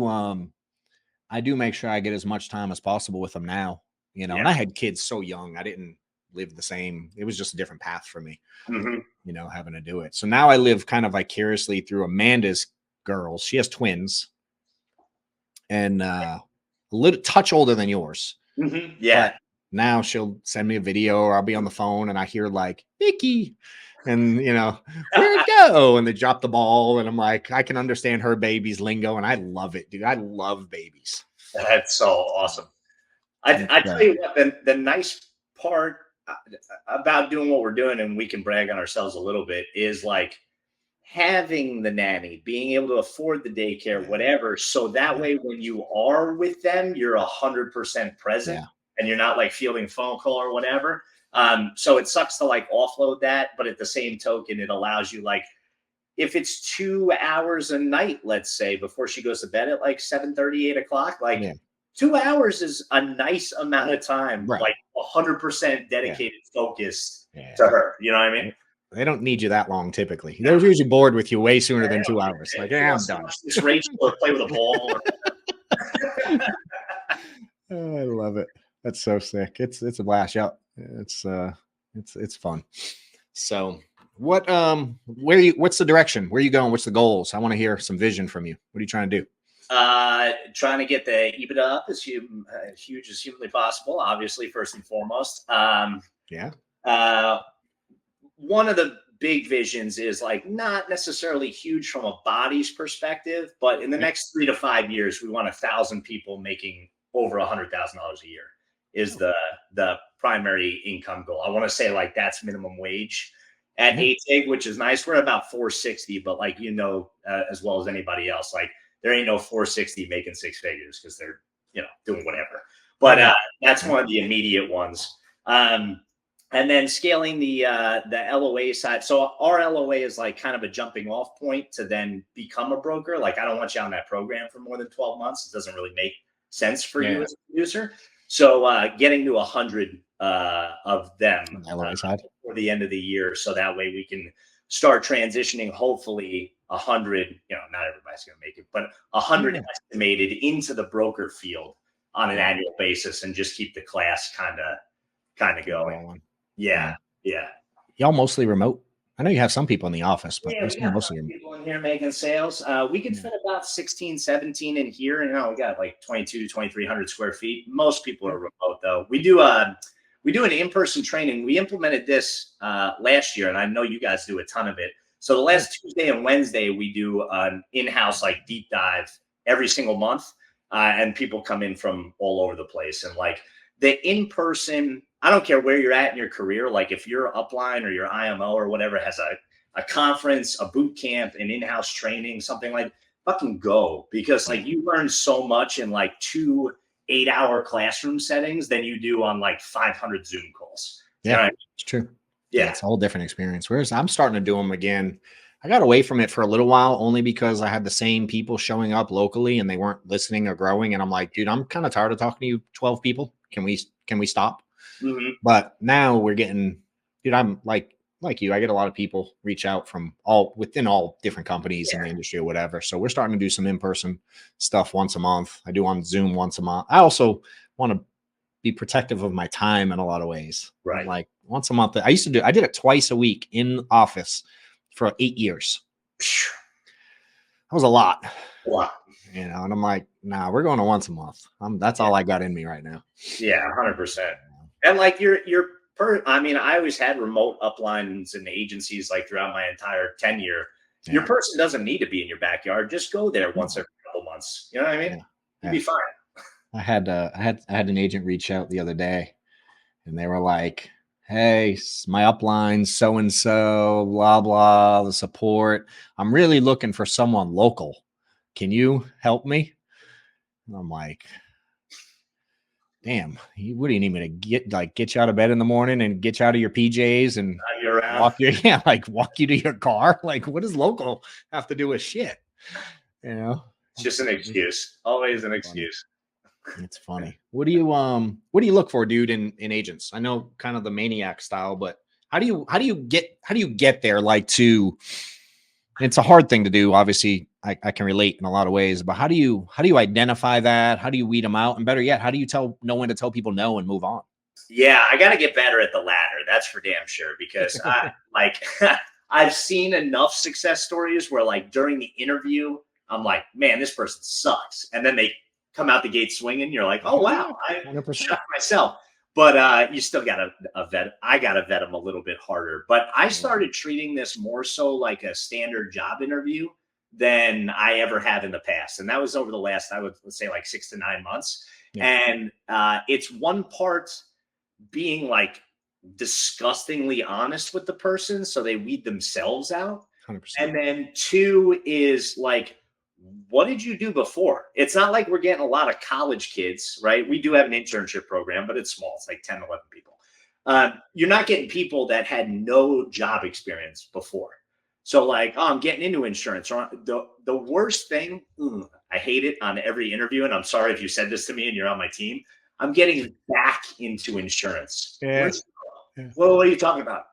Speaker 2: make sure I get as much time as possible with them now. You know, and I had kids so young, I didn't live the same. It was just a different path for me, you know, having to do it. So now I live kind of vicariously through Amanda's girls. She has twins. And a little touch older than yours.
Speaker 1: Yeah.
Speaker 2: But now she'll send me a video or I'll be on the phone and I hear like Vicky and you know, where'd it go? And they drop the ball. And I'm like, I can understand her baby's lingo. And I love it, dude. I love babies.
Speaker 1: That's so awesome. I tell you what, the nice part about doing what we're doing, and we can brag on ourselves a little bit, is like having the nanny, being able to afford the daycare, whatever. So that way, when you are with them, you're 100% present and you're not like fielding a phone call or whatever. So it sucks to like offload that. But at the same token, it allows you like, if it's 2 hours a night, let's say before she goes to bed at like 7:30, 8 o'clock, like 2 hours is a nice amount of time, like 100% dedicated focus to her. You know what I mean?
Speaker 2: They don't need you that long typically. They're usually bored with you way sooner than 2 hours. Like, I'm done.
Speaker 1: This race or play with a ball.
Speaker 2: Oh, I love it. That's so sick. It's a blast. Yeah, it's fun. So what's the direction? Where are you going? What's the goals? I want to hear some vision from you. What are you trying to do?
Speaker 1: Trying to get the EBITDA up as huge as humanly possible, obviously, first and foremost. One of the big visions is like not necessarily huge from a body's perspective, but in the next 3 to 5 years, we want 1,000 people making over $100,000 a year is the primary income goal. I want to say like that's minimum wage at ATIG, which is nice. We're about 460, but like, you know, as well as anybody else, like there ain't no 460 making 6 figures because they're, you know, doing whatever. But that's one of the immediate ones. And then scaling the LOA side. So our LOA is like kind of a jumping off point to then become a broker. Like I don't want you on that program for more than 12 months. It doesn't really make sense for you as a producer. So getting to 100 of them for the end of the year. So that way we can start transitioning, hopefully 100, you know, not everybody's going to make it, but 100 estimated into the broker field on an annual basis and just keep the class kind of going. Yeah.
Speaker 2: Y'all mostly remote? I know you have some people in the office, but
Speaker 1: we got mostly people in here making sales. We can fit about 16, 17 in here. You know, we got like 2,300 square feet. Most people are remote though. We do an in-person training. We implemented this last year, and I know you guys do a ton of it. So the last Tuesday and Wednesday, we do an in-house like deep dive every single month, and people come in from all over the place. And like the in-person, I don't care where you're at in your career. Like if your upline or your IMO or whatever has a conference, a boot camp, an in-house training, something like, fucking go, because like you learn so much in like 2 8-hour classroom settings than you do on like 500 Zoom calls.
Speaker 2: Yeah,
Speaker 1: right?
Speaker 2: It's true.
Speaker 1: Yeah,
Speaker 2: it's a whole different experience. Whereas I'm starting to do them again. I got away from it for a little while only because I had the same people showing up locally and they weren't listening or growing. And I'm like, dude, I'm kind of tired of talking to you 12 people. Can we stop? But now we're getting, dude, I'm like you, I get a lot of people reach out from within all different companies in the industry or whatever. So we're starting to do some in-person stuff once a month. I do on Zoom once a month. I also want to be protective of my time in a lot of ways.
Speaker 1: Right.
Speaker 2: Like once a month. I did it twice a week in office for 8 years. That was a lot.
Speaker 1: Wow.
Speaker 2: You know, and I'm like, nah, we're going to once a month. That's all I got in me right now.
Speaker 1: Yeah, 100%. And like I mean, I always had remote uplines and agencies like throughout my entire tenure. Yeah. Your person doesn't need to be in your backyard. Just go there once every couple months. You know what I mean? Yeah. You'll be fine.
Speaker 2: I had an agent reach out the other day, and they were like, hey, my upline, so-and-so, blah, blah, the support. I'm really looking for someone local. Can you help me? And I'm like, damn, what do you need me to get you out of bed in the morning and get you out of your PJs and walk you to your car? Like, what does local have to do with shit? You know,
Speaker 1: it's just an excuse. Always an excuse.
Speaker 2: It's funny. What do you look for, dude, in agents? I know kind of the maniac style, but how do you get there? Like it's a hard thing to do. Obviously, I can relate in a lot of ways, but how do you identify that? How do you weed them out? And better yet, how do you know when to tell people no and move on?
Speaker 1: Yeah, I got to get better at the latter. That's for damn sure. Because I've seen enough success stories where like during the interview, I'm like, man, this person sucks. And then they come out the gate swinging. You're like, oh, wow, I 100%. Shot myself. But you still got to vet. I got to vet them a little bit harder. But I started treating this more so like a standard job interview than I ever have in the past. And that was over the last, let's say like 6 to 9 months. Yeah. And it's one part being like disgustingly honest with the person so they weed themselves out. 100%. And then 2 is like, what did you do before? It's not like we're getting a lot of college kids, right? We do have an internship program, but it's small. It's like 10, 11 people. You're not getting people that had no job experience before. So like, oh, I'm getting into insurance. Or the worst thing, I hate it on every interview. And I'm sorry if you said this to me and you're on my team. I'm getting back into insurance. Yeah. Well, what are you talking about?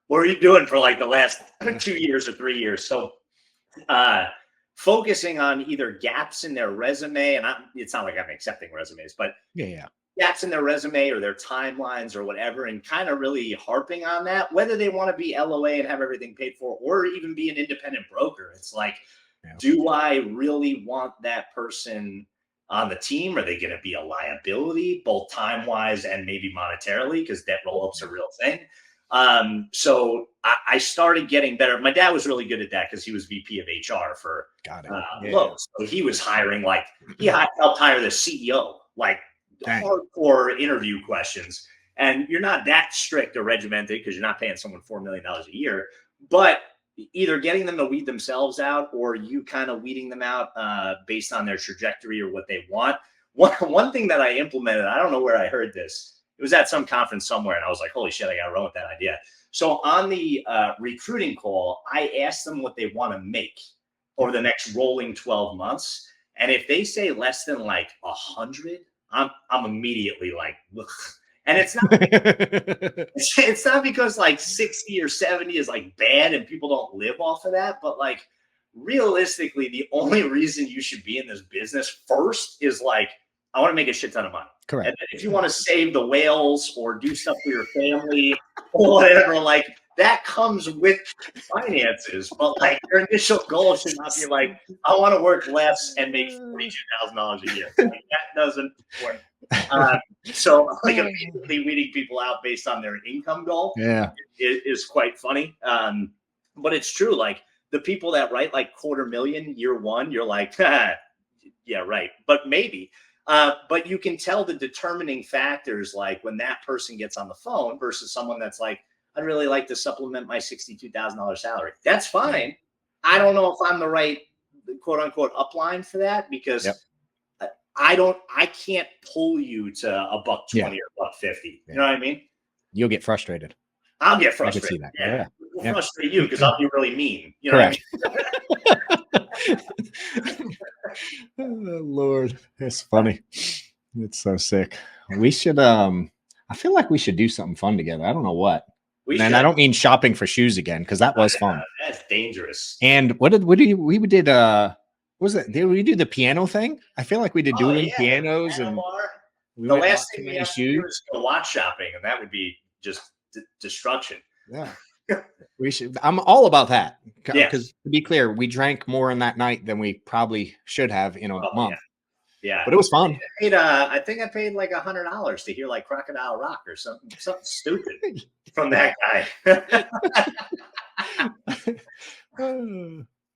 Speaker 1: What are you doing for like the last 2 years or 3 years? So, focusing on either gaps in their resume, and it's not like I'm accepting resumes, but gaps in their resume or their timelines or whatever, and kind of really harping on that, whether they want to be LOA and have everything paid for, or even be an independent broker. It's like, do I really want that person on the team? Are they going to be a liability, both time-wise and maybe monetarily, because debt roll-ups are a real thing? So I started getting better. My dad was really good at that because he was VP of HR for Lowe's. So he was hiring, like, he helped hire the CEO, like hardcore interview questions. And you're not that strict or regimented because you're not paying someone $4 million a year, but either getting them to weed themselves out or you kind of weeding them out based on their trajectory or what they want. One thing that I implemented, I don't know where I heard this. It was at some conference somewhere, and I was like, holy shit, I got to run with that idea. So on the recruiting call, I asked them what they want to make over the next rolling 12 months. And if they say less than like 100, I'm immediately like, ugh. And it's not, it's not because like 60 or 70 is like bad and people don't live off of that. But like realistically, the only reason you should be in this business first is like, I want to make a shit ton of money.
Speaker 2: Correct.
Speaker 1: And if you want to save the whales or do stuff for your family or whatever, like that comes with finances. But like your initial goal should not be like, I want to work less and make $42,000 a year. Like, that doesn't work. So like immediately weeding people out based on their income goal is quite funny. But it's true. Like the people that write like $250,000 year one, you're like, yeah, right. But maybe. But you can tell the determining factors, like when that person gets on the phone versus someone that's like, I'd really like to supplement my $62,000 salary. That's fine. I don't know if I'm the right quote unquote upline for that because I can't pull you to $120 or $150. You know what I mean?
Speaker 2: You'll get frustrated.
Speaker 1: I'll get frustrated.
Speaker 2: I can see that.
Speaker 1: We'll frustrate you because I'll be really mean. You know what I
Speaker 2: mean? Oh, Lord, it's funny. It's so sick. We should I feel like we should do something fun together. I don't know what. And I don't mean shopping for shoes again, because that was fun.
Speaker 1: That's dangerous.
Speaker 2: And we did was it, did we do the piano thing? I feel like we did dueling pianos and We
Speaker 1: The
Speaker 2: went and
Speaker 1: last
Speaker 2: bought
Speaker 1: thing
Speaker 2: too
Speaker 1: we
Speaker 2: many
Speaker 1: have to do
Speaker 2: shoes.
Speaker 1: is go watch shopping, and that would be just destruction.
Speaker 2: Yeah. We should. I'm all about that.
Speaker 1: Yeah.
Speaker 2: Because to be clear, we drank more in that night than we probably should have in a
Speaker 1: Oh,
Speaker 2: month.
Speaker 1: Yeah.
Speaker 2: But it was fun.
Speaker 1: I think I paid like $100 to hear like Crocodile Rock or something stupid from that guy.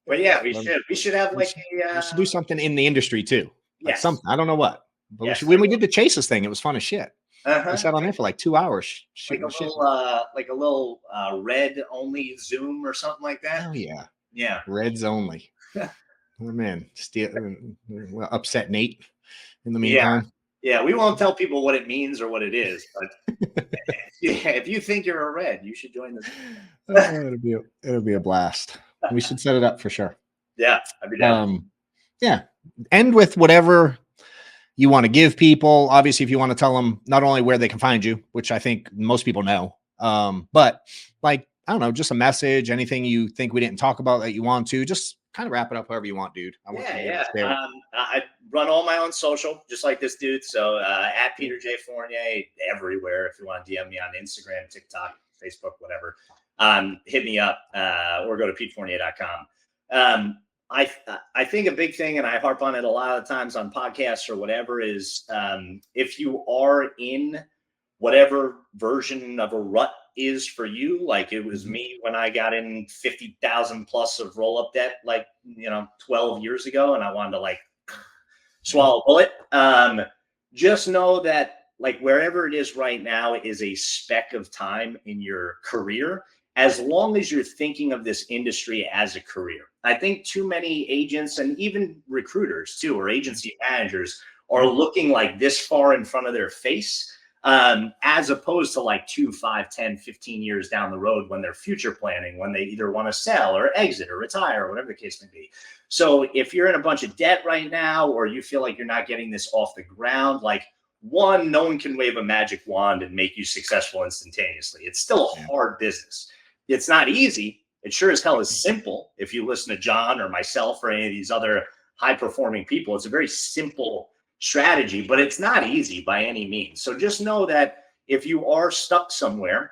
Speaker 1: But yeah, we should have like
Speaker 2: we should do something in the industry too. Like
Speaker 1: yes.
Speaker 2: something. I don't know what. But
Speaker 1: Yes,
Speaker 2: when we did the Chases thing, it was fun as shit.
Speaker 1: Uh-huh.
Speaker 2: We sat on there for like 2 hours.
Speaker 1: Like a little red only Zoom or something like that.
Speaker 2: Oh yeah.
Speaker 1: Yeah.
Speaker 2: Reds only. Oh man, upset Nate in the meantime.
Speaker 1: Yeah, we won't tell people what it means or what it is, but yeah, if you think you're a red, you should join this.
Speaker 2: It'll be a blast. We should set it up for sure.
Speaker 1: Yeah, I'd be down.
Speaker 2: Yeah. End with whatever you want to give people. Obviously, if you want to tell them not only where they can find you, which I think most people know, but like, I don't know, just a message, anything you think we didn't talk about that you want to, just kind of wrap it up however you want, dude.
Speaker 1: I run all my own social, just like this dude. So at Peter J. Fournier everywhere. If you want to DM me on Instagram, TikTok, Facebook, whatever, hit me up or go to petefournier.com. I think a big thing, and I harp on it a lot of times on podcasts or whatever, is if you are in whatever version of a rut is for you, like it was me when I got in 50,000 plus of roll up debt, like, 12 years ago, and I wanted to like swallow a bullet. Just know that like wherever it is right now is a speck of time in your career, as long as you're thinking of this industry as a career. I think too many agents and even recruiters too, or agency managers are looking like this far in front of their face, as opposed to like 2, 5, 10, 15 years down the road when they're future planning, when they either want to sell or exit or retire or whatever the case may be. So if you're in a bunch of debt right now, or you feel like you're not getting this off the ground, like one, no one can wave a magic wand and make you successful instantaneously. It's still a hard business. It's not easy. It sure as hell is simple. If you listen to John or myself or any of these other high performing people, it's a very simple strategy, but it's not easy by any means. So just know that if you are stuck somewhere,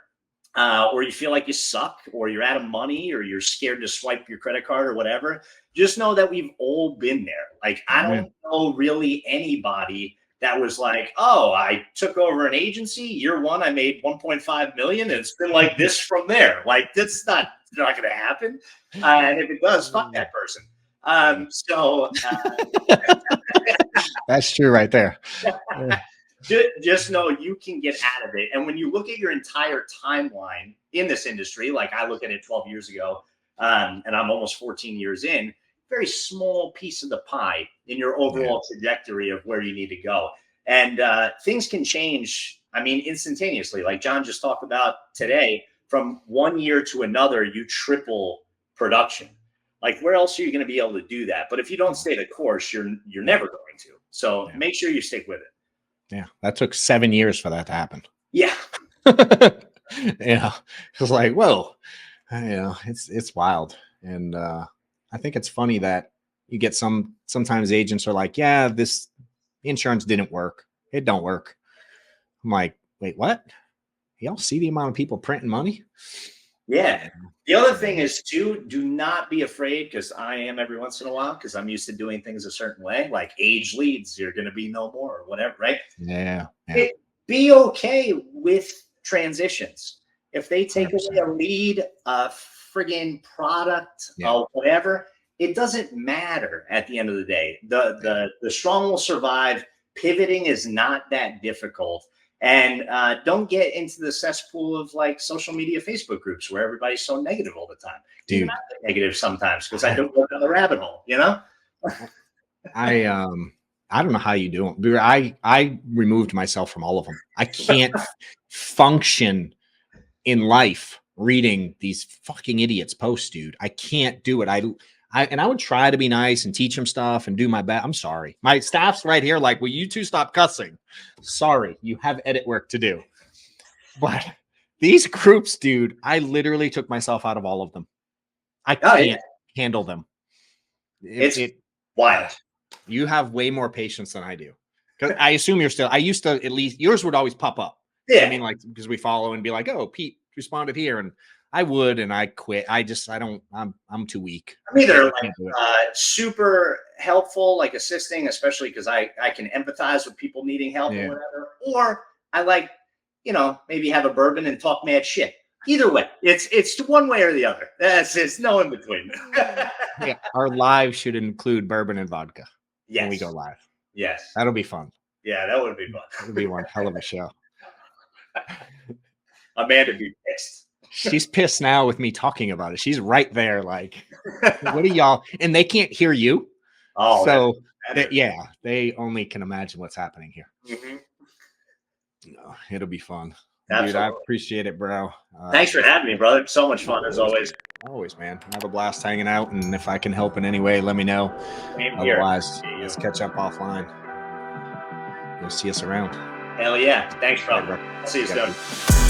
Speaker 1: or you feel like you suck, or you're out of money, or you're scared to swipe your credit card or whatever, just know that we've all been there. Like, I don't know really anybody that was like, oh, I took over an agency, year one, I made 1.5 million. And it's been like this from there. Like, that's not going to happen. And if it does, fuck that person.
Speaker 2: That's true right there.
Speaker 1: Just know you can get out of it. And when you look at your entire timeline in this industry, like I look at it 12 years ago, and I'm almost 14 years in, very small piece of the pie in your overall trajectory of where you need to go. And things can change, I mean, instantaneously. Like John just talked about today, from one year to another, you triple production. Like, where else are you going to be able to do that? But if you don't stay the course, you're never going to. So make sure you stick with it.
Speaker 2: Yeah, that took 7 years for that to happen.
Speaker 1: Yeah.
Speaker 2: Yeah, it was like, whoa, it's wild. And I think it's funny that you get sometimes agents are like, yeah, this insurance didn't work. It don't work. I'm like, wait, what? Y'all see the amount of people printing money?
Speaker 1: Yeah. The other thing is too, do not be afraid, because I am every once in a while, because I'm used to doing things a certain way, like age leads, you're going to be no more or whatever, right?
Speaker 2: Yeah.
Speaker 1: Be okay with transitions. If they take 100%. Away a lead, a friggin' product, whatever, it doesn't matter at the end of the day. The strong will survive. Pivoting is not that difficult. And don't get into the cesspool of like social media Facebook groups where everybody's so negative all the time.
Speaker 2: Dude,
Speaker 1: even I get negative sometimes because I don't go down the rabbit hole,
Speaker 2: I don't know how you do it. I removed myself from all of them. I can't function in life reading these fucking idiots post, dude. I can't do it. I would try to be nice and teach them stuff and do my best. I'm sorry. My staff's right here. Like, will you two stop cussing? Sorry. You have edit work to do. But these groups, dude, I literally took myself out of all of them. I can't handle them.
Speaker 1: It's wild.
Speaker 2: You have way more patience than I do. 'Cause I assume you're still. I used to at least yours would always pop up.
Speaker 1: Yeah.
Speaker 2: I mean, like because we follow and be like, oh, Pete responded here, and I would, and I quit. I don't. I'm too weak.
Speaker 1: I'm either like super helpful, like assisting, especially because I can empathize with people needing help or whatever, or I like, maybe have a bourbon and talk mad shit. Either way, it's one way or the other. It's no in between.
Speaker 2: Yeah, our live should include bourbon and vodka.
Speaker 1: Yes.
Speaker 2: When we go live.
Speaker 1: Yes.
Speaker 2: That'll be fun.
Speaker 1: Yeah, that would be fun.
Speaker 2: It would be one hell of a show.
Speaker 1: Amanda'd be pissed.
Speaker 2: She's pissed now with me talking about it. She's right there, like, what are y'all? And they can't hear you.
Speaker 1: Oh,
Speaker 2: so they only can imagine what's happening here.
Speaker 1: Mm-hmm.
Speaker 2: No, it'll be fun.
Speaker 1: Absolutely.
Speaker 2: Dude, I appreciate it, bro.
Speaker 1: Thanks for having me, brother. So much fun as always.
Speaker 2: Always, man. Have a blast hanging out, and if I can help in any way, let me know. Otherwise, let's catch up offline. You'll see us around.
Speaker 1: Hell yeah. Thanks, brother. See you soon.